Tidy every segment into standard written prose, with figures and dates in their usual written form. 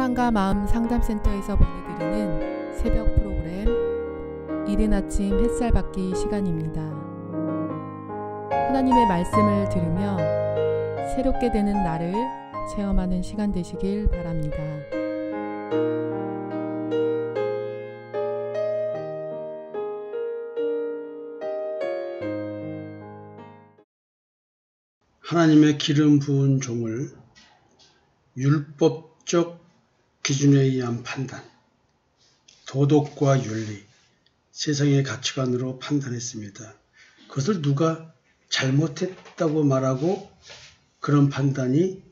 사랑과 마음 상담센터에서 보내드리는 새벽 프로그램 이른 아침 햇살 받기 시간입니다. 하나님의 말씀을 들으며 새롭게 되는 나를 체험하는 시간 되시길 바랍니다. 하나님의 기름 부은 종을 율법적 기준에 의한 판단, 도덕과 윤리, 세상의 가치관으로 판단했습니다. 그것을 누가 잘못했다고 말하고 그런 판단이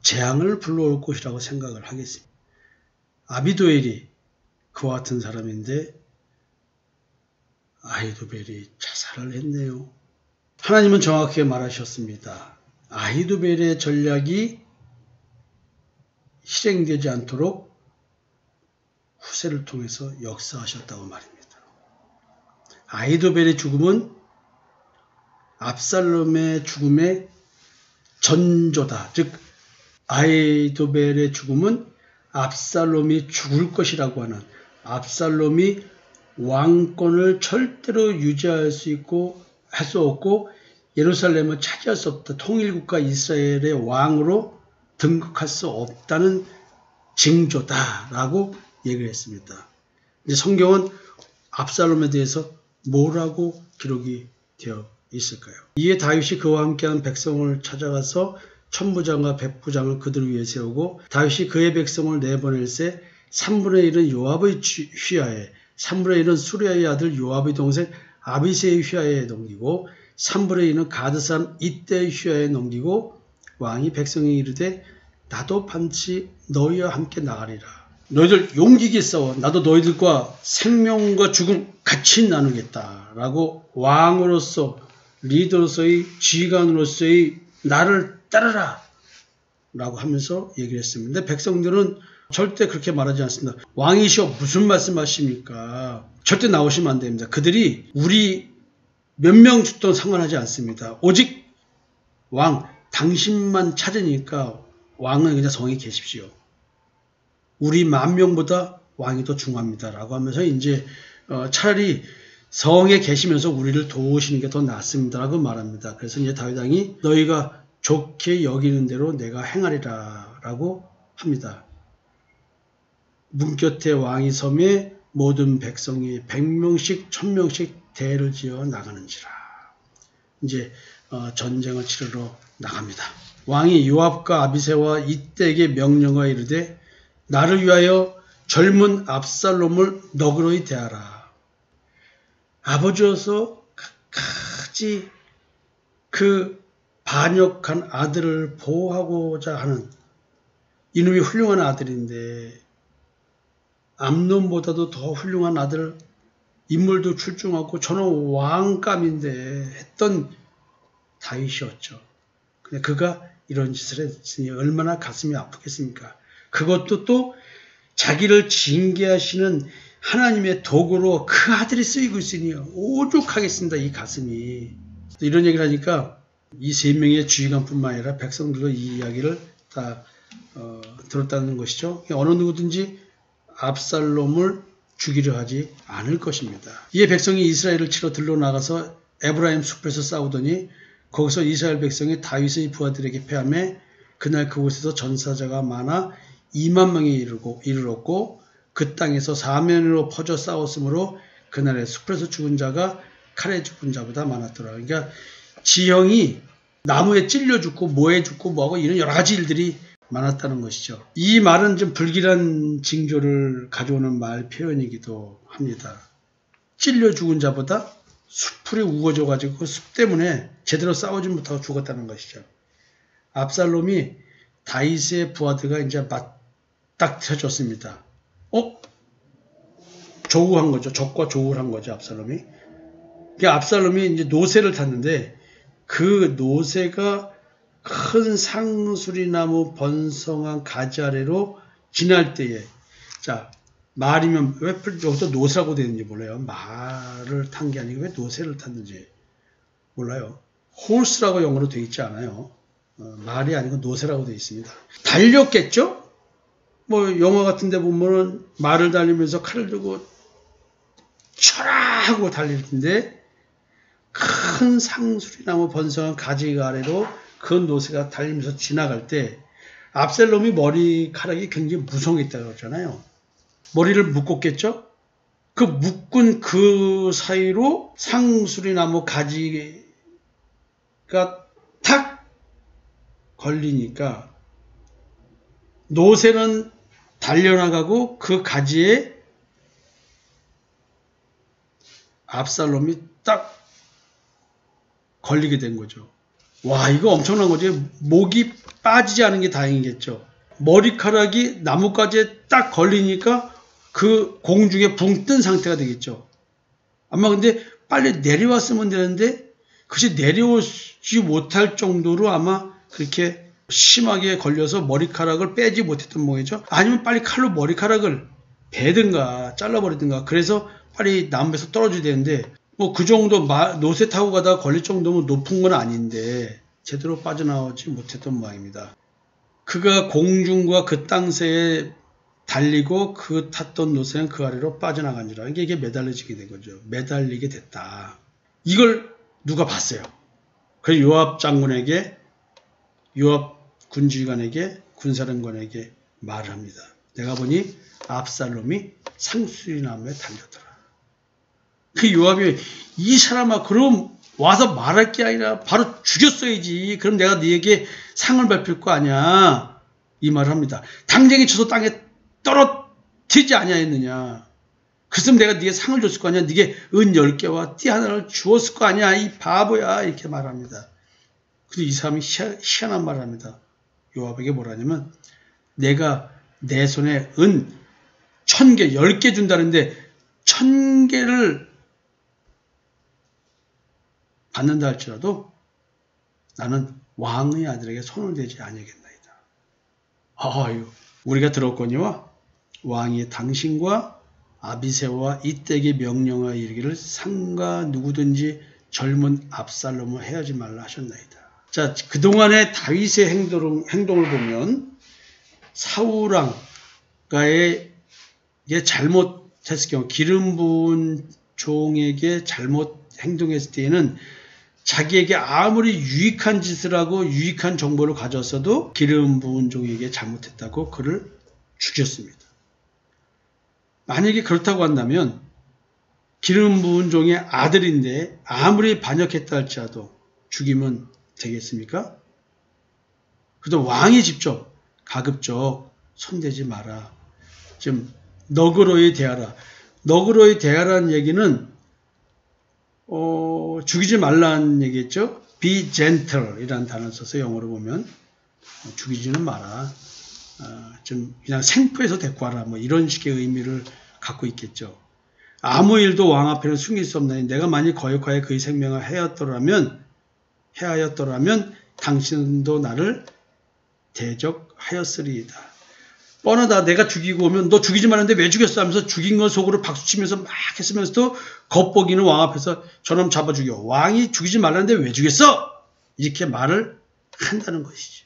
재앙을 불러올 것이라고 생각을 하겠습니다. 아비도엘이 그와 같은 사람인데 아히도벨이 자살을 했네요. 하나님은 정확하게 말하셨습니다. 아히도벨의 전략이 실행되지 않도록 후세를 통해서 역사하셨다고 말입니다. 아히도벨의 죽음은 압살롬의 죽음의 전조다. 즉 아히도벨의 죽음은 압살롬이 죽을 것이라고 하는, 압살롬이 왕권을 절대로 유지할 수 있고 할 수 없고 예루살렘을 차지할 수 없다. 통일국가 이스라엘의 왕으로 등극할 수 없다는 징조다라고 얘기를 했습니다. 이제 성경은 압살롬에 대해서 뭐라고 기록이 되어 있을까요? 이에 다윗이 그와 함께한 백성을 찾아가서 천부장과 백부장을 그들 위에 세우고 다윗이 그의 백성을 내보낼세 3분의 1은 요압의 휘하에, 3분의 1은 수리아의 아들 요압의 동생 아비새의 휘하에 넘기고 3분의 1은 가드산 이때의 휘하에 넘기고 왕이 백성에 이르되 나도 반드시 너희와 함께 나가리라. 너희들 용기 있게 싸워. 나도 너희들과 생명과 죽음 같이 나누겠다. 라고 왕으로서 리더로서의 지휘관으로서의 나를 따르라. 라고 하면서 얘기를 했습니다. 근데 백성들은 절대 그렇게 말하지 않습니다. 왕이시여 무슨 말씀하십니까? 절대 나오시면 안 됩니다. 그들이 우리 몇 명 죽든 상관하지 않습니다. 오직 왕 당신만 찾으니까 왕은 그냥 성에 계십시오. 우리 10,000명보다 왕이 더 중요합니다. 라고 하면서 이제 차라리 성에 계시면서 우리를 도우시는 게 더 낫습니다. 라고 말합니다. 그래서 이제 다윗 왕이 너희가 좋게 여기는 대로 내가 행하리라 라고 합니다. 문 곁에 왕이 섬에 모든 백성이 100명씩 1000명씩 대를 지어 나가는지라. 이제 전쟁을 치르러 나갑니다. 왕이 요압과 아비새와 이때에게 명령하여 이르되 나를 위하여 젊은 압살롬을 너그러이 대하라. 아버지로서 끝까지 그 반역한 아들을 보호하고자 하는 이놈이 훌륭한 아들인데 암논보다도 더 훌륭한 아들, 인물도 출중하고 저는 왕감인데 했던 다윗이었죠. 근데 그가 이런 짓을 했으니 얼마나 가슴이 아프겠습니까? 그것도 또 자기를 징계하시는 하나님의 도구로 그 아들이 쓰이고 있으니 오죽하겠습니다. 이 가슴이. 이런 얘기를 하니까 이 3명의 주의관뿐만 아니라 백성들도 이 이야기를 다 들었다는 것이죠. 어느 누구든지 압살롬을 죽이려 하지 않을 것입니다. 이에 백성이 이스라엘을 치러 들러나가서 에브라임 숲에서 싸우더니 거기서 이스라엘 백성이 다윗의 부하들에게 패하며 그날 그곳에서 전사자가 많아 2만 명에 이르렀고 그 땅에서 사면으로 퍼져 싸웠으므로 그날의 숲에서 죽은 자가 칼에 죽은 자보다 많았더라. 그러니까 지형이 나무에 찔려 죽고 뭐에 죽고 뭐하고 이런 여러 가지 일들이 많았다는 것이죠. 이 말은 좀 불길한 징조를 가져오는 말 표현이기도 합니다. 찔려 죽은 자보다 숲풀이 우거져가지고 그 숲 때문에 제대로 싸우지 못하고 죽었다는 것이죠. 압살롬이 다윗의 부하들과 이제 맞닥뜨려졌습니다. 조우한 거죠. 적과 조우를 한 거죠. 압살롬이. 그러니까 압살롬이 이제 노새를 탔는데 그 노새가 큰 상수리나무 번성한 가지 아래로 지날 때에, 자, 말이면 왜 여기서 노새라고 되어 있는지 몰라요. 말을 탄 게 아니고 왜 노새를 탔는지 몰라요. horse라고 영어로 되어 있지 않아요. 말이 아니고 노새라고 되어 있습니다. 달렸겠죠? 뭐 영화 같은 데 보면은 말을 달리면서 칼을 들고 쳐라 하고 달릴 텐데 큰 상수리나무 번성한 가지 아래로 그 노새가 달리면서 지나갈 때 압살롬이 머리카락이 굉장히 무성했다고 그러잖아요. 머리를 묶었겠죠? 그 묶은 그 사이로 상수리나무 가지가 탁 걸리니까 노새는 달려나가고 그 가지에 압살롬이 딱 걸리게 된 거죠. 와, 이거 엄청난 거죠. 목이 빠지지 않은 게 다행이겠죠. 머리카락이 나뭇가지에 딱 걸리니까 그 공중에 붕 뜬 상태가 되겠죠. 아마 근데 빨리 내려왔으면 되는데 그것이 내려오지 못할 정도로 아마 그렇게 심하게 걸려서 머리카락을 빼지 못했던 모양이죠. 아니면 빨리 칼로 머리카락을 베든가 잘라버리든가 그래서 빨리 나무에서 떨어져야 되는데 뭐 그 정도 노새 타고 가다가 걸릴 정도면 높은 건 아닌데 제대로 빠져나오지 못했던 모양입니다. 그가 공중과 그 땅새에 달리고 그 탔던 노새는 그 아래로 빠져나간지라 이게 매달려지게 된 거죠. 매달리게 됐다. 이걸 누가 봤어요. 그래서 요압 장군에게 요압 군지관에게 군사령관에게 말을 합니다. 내가 보니 압살롬이 상수리나무에 달렸더라. 그 요압이 이 사람아 그럼 와서 말할 게 아니라 바로 죽였어야지. 그럼 내가 네에게 상을 베풀 거 아니야. 이 말을 합니다. 당장에 쳐서 땅에 떨어뜨리지 아니하였느냐. 그랬으면 내가 네게 상을 줬을 거 아니야. 네게 은 10개와 띠 하나를 주었을 거 아니야. 이 바보야. 이렇게 말합니다. 근데 이 사람이 희한한 말을 합니다. 요압에게 뭐라냐면 내가 내 손에 은 1000개, 10개 준다는데 1000개를 받는다 할지라도 나는 왕의 아들에게 손을 대지 아니하겠나이다. 아유, 우리가 들었거니와 왕이 당신과 아비새와 이때에게 명령하여 이르기를 상가 누구든지 젊은 압살롬을 해하지 말라 하셨나이다. 자, 그동안의 다윗의 행동을 보면 사울왕가의 잘못했을 경우 기름 부은 종에게 잘못 행동했을 때에는 자기에게 아무리 유익한 짓을 하고 유익한 정보를 가졌어도 기름 부은 종에게 잘못했다고 그를 죽였습니다. 만약에 그렇다고 한다면 기름 부은 종의 아들인데 아무리 반역했다 할지라도 죽이면 되겠습니까? 그래도 왕이 직접 가급적 손대지 마라. 좀 너그러이 대하라. 너그러이 대하라는 얘기는 죽이지 말라는 얘기겠죠. Be gentle 이라는 단어를 써서 영어로 보면 죽이지는 마라. 좀 그냥 생포해서 데리고 와라. 뭐 이런 식의 의미를 갖고 있겠죠. 아무 일도 왕 앞에는 숨길 수 없나니 내가 만일 거역하여 그의 생명을 해하였더라면 당신도 나를 대적하였으리이다. 뻔하다. 내가 죽이고 오면 너 죽이지 말았는데 왜 죽였어 하면서 죽인 거 속으로 박수치면서 막 했으면서도 겉보기는 왕 앞에서 저놈 잡아 죽여. 왕이 죽이지 말았는데 왜 죽였어? 이렇게 말을 한다는 것이죠.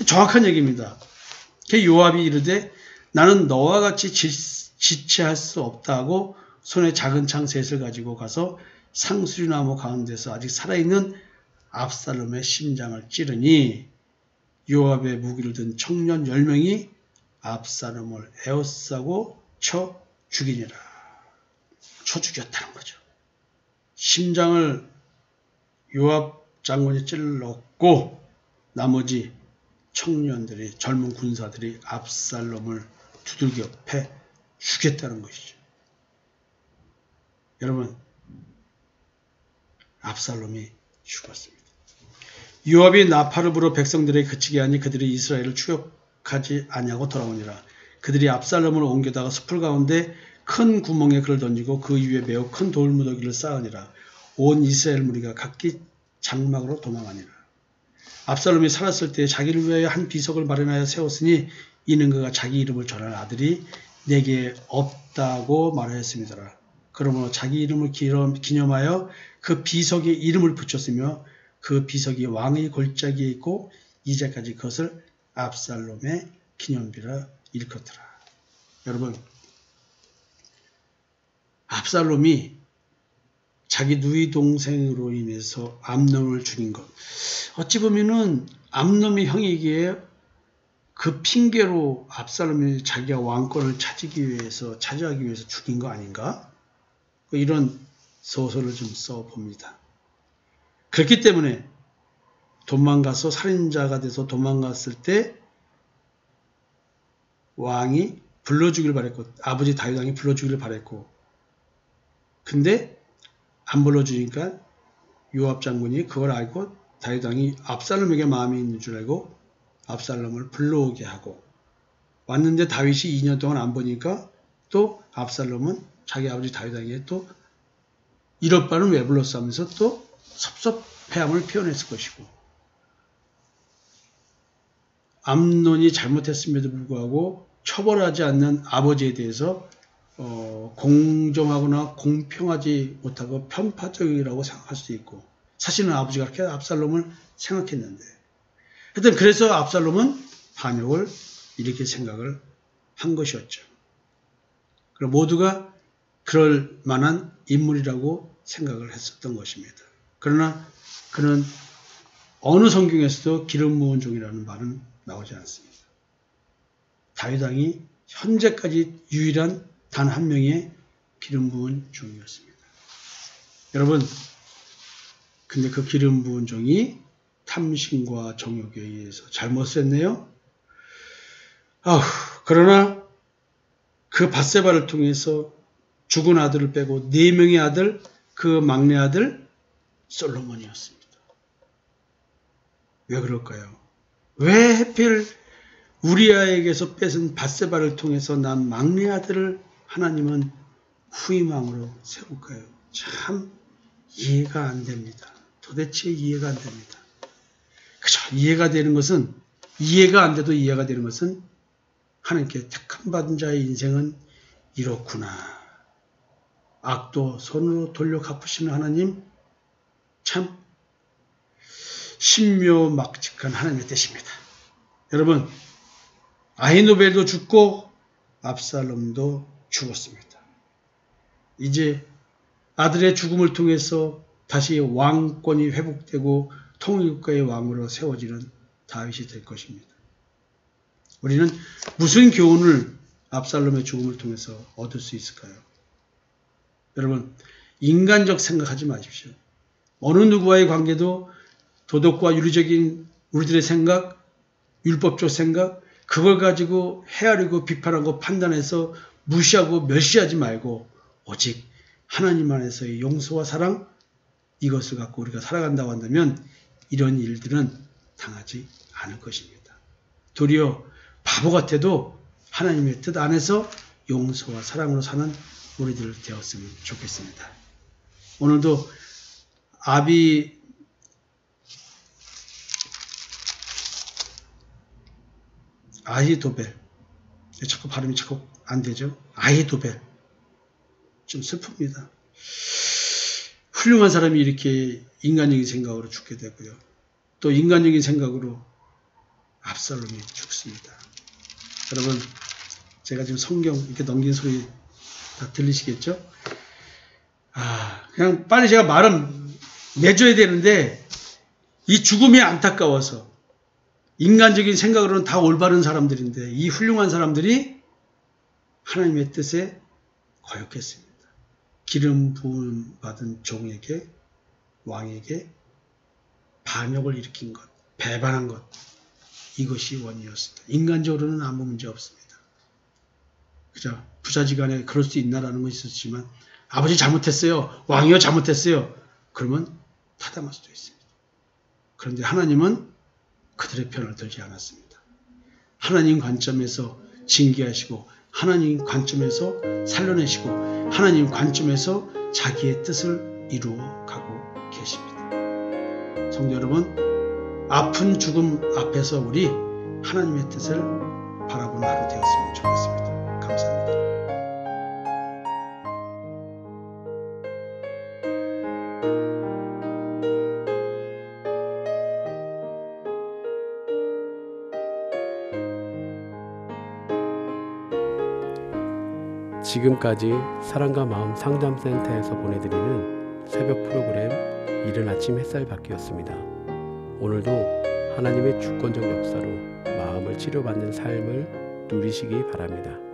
정확한 얘기입니다. 요압이 이르되 나는 너와 같이 지체할 수 없다고 손에 작은 창 셋을 가지고 가서 상수리나무 가운데서 아직 살아있는 압살롬의 심장을 찌르니 요압의 무기를 든 청년 10명이 압살롬을 에워싸고 쳐 죽이니라. 쳐 죽였다는 거죠. 심장을 요압 장군이 찔렀고 나머지 청년들이 젊은 군사들이 압살롬을 두들겨 패 죽였다는 것이죠. 여러분, 압살롬이 죽었습니다. 요압이 나팔을 불어 백성들에게 그치게 하니 그들이 이스라엘을 추격하지 아니하고 돌아오니라. 그들이 압살롬을 옮겨다가 숲을 가운데 큰 구멍에 그를 던지고 그 위에 매우 큰 돌무더기를 쌓으니라. 온 이스라엘 무리가 각기 장막으로 도망하니라. 압살롬이 살았을 때 자기를 위하여 한 비석을 마련하여 세웠으니 이는 그가 자기 이름을 전할 아들이 내게 없다고 말하였습니다. 그러므로 자기 이름을 기념하여 그 비석에 이름을 붙였으며 그 비석이 왕의 골짜기에 있고 이제까지 그것을 압살롬의 기념비라 일컫더라. 여러분, 압살롬이 자기 누이 동생으로 인해서 암논을 죽인 것, 어찌 보면은 암논의 형이기에 그 핑계로 압살롬이 자기가 왕권을 차지하기 위해서 죽인 거 아닌가? 이런 소설을 좀 써봅니다. 그렇기 때문에 도망가서 살인자가 돼서 도망갔을 때 왕이 불러주기를 바랬고, 아버지 다윗 왕이 불러주기를 바랬고, 근데 안 불러주니까 요압 장군이 그걸 알고 다윗 왕이 압살롬에게 마음이 있는 줄 알고 압살롬을 불러오게 하고, 왔는데 다윗이 2년 동안 안 보니까 또 압살롬은 자기 아버지 다윗 왕에게 또 이럴 바는 왜 불렀어 하면서 또 섭섭해함을 표현했을 것이고, 암논이 잘못했음에도 불구하고 처벌하지 않는 아버지에 대해서 공정하거나 공평하지 못하고 편파적이라고 생각할 수도 있고, 사실은 아버지가 그렇게 압살롬을 생각했는데, 하여튼 그래서 압살롬은 반역을 이렇게 생각을 한 것이었죠. 그리고 모두가 그럴 만한 인물이라고 생각을 했었던 것입니다. 그러나 그는 어느 성경에서도 기름 부은 종이라는 말은 나오지 않습니다. 다윗 왕이 현재까지 유일한 단 한 명의 기름 부은 종이었습니다. 여러분, 근데 그 기름 부은 종이 탐심과 정욕에 의해서 잘못을 했네요. 그러나 그 밧세바를 통해서 죽은 아들을 빼고 4명의 아들, 그 막내 아들 솔로몬이었습니다. 왜 그럴까요? 왜 하필 우리아에게서 뺏은 밧세바를 통해서 난 막내 아들을 하나님은 후임왕으로 세울까요? 참 이해가 안 됩니다. 도대체 이해가 안 됩니다. 그죠? 이해가 안 돼도 이해가 되는 것은 하나님께 택함받은 자의 인생은 이렇구나. 악도 손으로 돌려 갚으시는 하나님, 참 신묘막측한 하나님의 뜻입니다. 여러분, 아히노벨도 죽고 압살롬도 죽었습니다. 이제 아들의 죽음을 통해서 다시 왕권이 회복되고 통일국가의 왕으로 세워지는 다윗이 될 것입니다. 우리는 무슨 교훈을 압살롬의 죽음을 통해서 얻을 수 있을까요? 여러분, 인간적 생각하지 마십시오. 어느 누구와의 관계도 도덕과 윤리적인 우리들의 생각, 율법적 생각, 그걸 가지고 헤아리고 비판하고 판단해서 무시하고 멸시하지 말고 오직 하나님 안에서의 용서와 사랑, 이것을 갖고 우리가 살아간다고 한다면 이런 일들은 당하지 않을 것입니다. 도리어 바보 같아도 하나님의 뜻 안에서 용서와 사랑으로 사는 우리들 되었으면 좋겠습니다. 오늘도 아히도벨, 자꾸 발음이 자꾸 안 되죠? 아히도벨, 좀 슬픕니다. 훌륭한 사람이 이렇게 인간적인 생각으로 죽게 되고요. 또 인간적인 생각으로 압살롬이 죽습니다. 여러분, 제가 지금 성경 이렇게 넘긴 소리 다 들리시겠죠? 그냥 빨리 제가 말을 내줘야 되는데 이 죽음이 안타까워서, 인간적인 생각으로는 다 올바른 사람들인데 이 훌륭한 사람들이 하나님의 뜻에 거역했습니다. 기름 부음 받은 종에게, 왕에게 반역을 일으킨 것, 배반한 것, 이것이 원인이었습니다. 인간적으로는 아무 문제 없습니다. 그죠? 부자지간에 그럴 수 있나라는 건 있었지만, 아버지 잘못했어요, 왕이요 잘못했어요, 그러면 타당할 수도 있습니다. 그런데 하나님은 그들의 편을 들지 않았습니다. 하나님 관점에서 징계하시고, 하나님 관점에서 살려내시고, 하나님 관점에서 자기의 뜻을 이루어 가고 계십니다. 성도 여러분, 아픈 죽음 앞에서 우리 하나님의 뜻을 바라보는 하루 되었으면 좋겠습니다. 감사합니다. 지금까지 사랑과 마음 상담센터에서 보내드리는 새벽 프로그램 이른 아침 햇살 받기였습니다. 오늘도 하나님의 주권적 역사로 마음을 치료받는 삶을 누리시기 바랍니다.